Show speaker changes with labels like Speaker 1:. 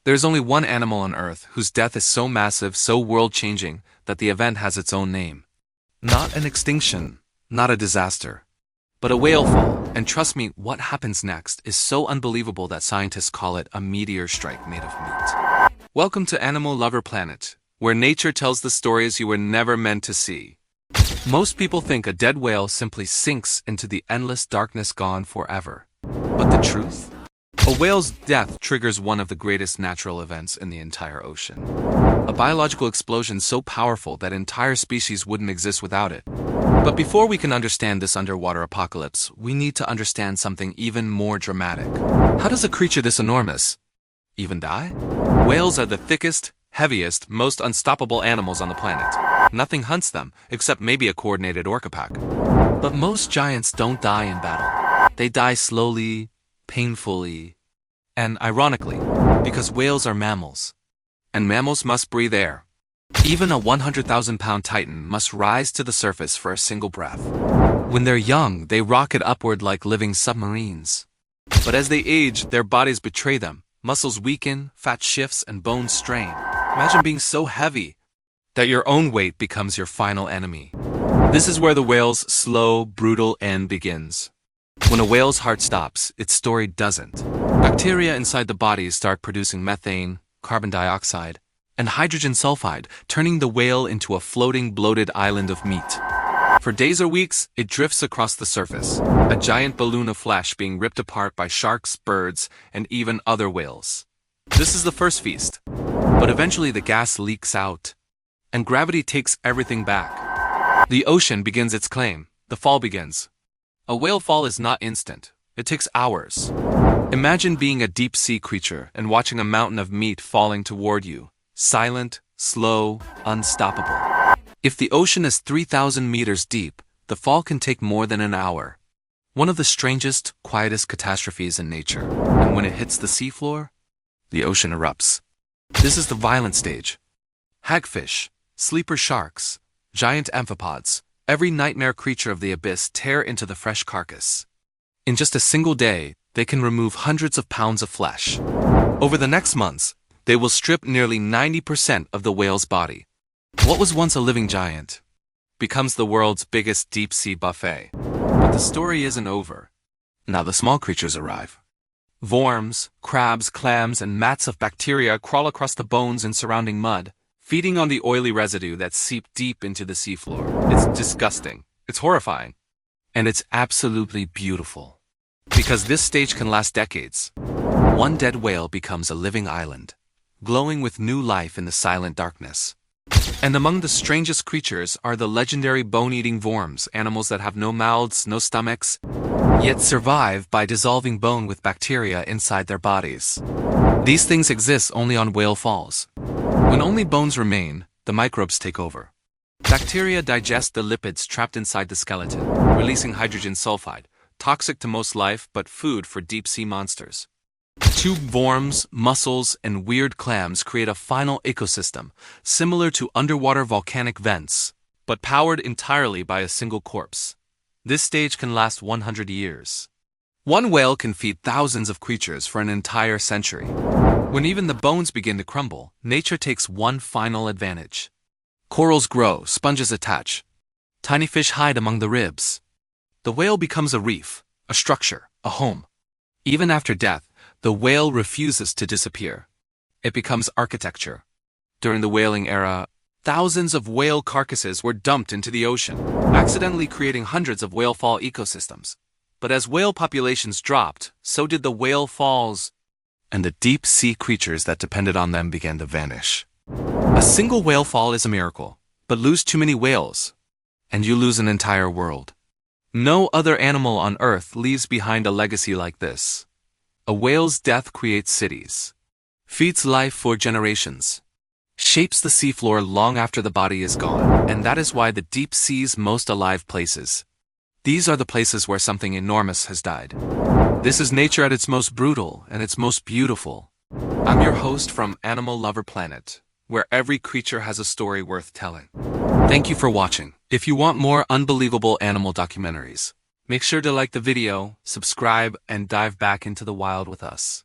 Speaker 1: There's only one animal on Earth whose death is so massive, so world-changing, that the event has its own name. Not an extinction, not a disaster, but a whale fall. And trust me, what happens next is so unbelievable that scientists call it a meteor strike made of meat. Welcome to Animal Lover Planet, where nature tells the stories you were never meant to see. Most people think a dead whale simply sinks into the endless darkness, gone forever. But the truth? A whale's death triggers one of the greatest natural events in the entire ocean. A biological explosion so powerful that entire species wouldn't exist without it. But before we can understand this underwater apocalypse, we need to understand something even more dramatic. How does a creature this enormous even die? Whales are the thickest, heaviest, most unstoppable animals on the planet. Nothing hunts them, except maybe a coordinated orca pack. But most giants don't die in battle. They die slowly, painfully, and ironically, because whales are mammals. And mammals must breathe air. Even a 100,000-pound titan must rise to the surface for a single breath. When they're young, they rocket upward like living submarines. But as they age, their bodies betray them. Muscles weaken, fat shifts, and bones strain. Imagine being so heavy that your own weight becomes your final enemy. This is where the whale's slow, brutal end begins. When a whale's heart stops, its story doesn't. Bacteria inside the body start producing methane, carbon dioxide, and hydrogen sulfide, turning the whale into a floating, bloated island of meat. For days or weeks, it drifts across the surface, a giant balloon of flesh being ripped apart by sharks, birds, and even other whales. This is the first feast. But eventually the gas leaks out, and gravity takes everything back. The ocean begins its claim. The fall begins. A whale fall is not instant. It takes hours. Imagine being a deep-sea creature and watching a mountain of meat falling toward you. Silent, slow, unstoppable. If the ocean is 3,000 meters deep, the fall can take more than an hour. One of the strangest, quietest catastrophes in nature. And when it hits the seafloor, the ocean erupts. This is the violent stage. Hagfish, sleeper sharks, giant amphipods, every nightmare creature of the abyss tear into the fresh carcass. In just a single day, they can remove hundreds of pounds of flesh. Over the next months, they will strip nearly 90% of the whale's body. What was once a living giant becomes the world's biggest deep-sea buffet. But the story isn't over. Now the small creatures arrive. Worms, crabs, clams, and mats of bacteria crawl across the bones and surrounding mud, feeding on the oily residue that seeped deep into the seafloor. It's disgusting. It's horrifying. And it's absolutely beautiful. Because this stage can last decades. One dead whale becomes a living island, glowing with new life in the silent darkness. And among the strangest creatures are the legendary bone-eating worms, animals that have no mouths, no stomachs, yet survive by dissolving bone with bacteria inside their bodies. These things exist only on whale falls. When only bones remain, the microbes take over. Bacteria digest the lipids trapped inside the skeleton, releasing hydrogen sulfide, toxic to most life but food for deep-sea monsters. Tube worms, mussels, and weird clams create a final ecosystem, similar to underwater volcanic vents, but powered entirely by a single corpse. This stage can last 100 years. One whale can feed thousands of creatures for an entire century. When even the bones begin to crumble, nature takes one final advantage. Corals grow, sponges attach. Tiny fish hide among the ribs. The whale becomes a reef, a structure, a home. Even after death, the whale refuses to disappear. It becomes architecture. During the whaling era, thousands of whale carcasses were dumped into the ocean, accidentally creating hundreds of whale fall ecosystems. But as whale populations dropped, so did the whale falls, and the deep-sea creatures that depended on them began to vanish. A single whale fall is a miracle, but lose too many whales, and you lose an entire world. No other animal on Earth leaves behind a legacy like this. A whale's death creates cities, feeds life for generations, shapes the seafloor long after the body is gone, and that is why the deep sea's most alive places. These are the places where something enormous has died. This is nature at its most brutal and its most beautiful. I'm your host from Animal Lover Planet, where every creature has a story worth telling. Thank you for watching. If you want more unbelievable animal documentaries, make sure to like the video, subscribe, and dive back into the wild with us.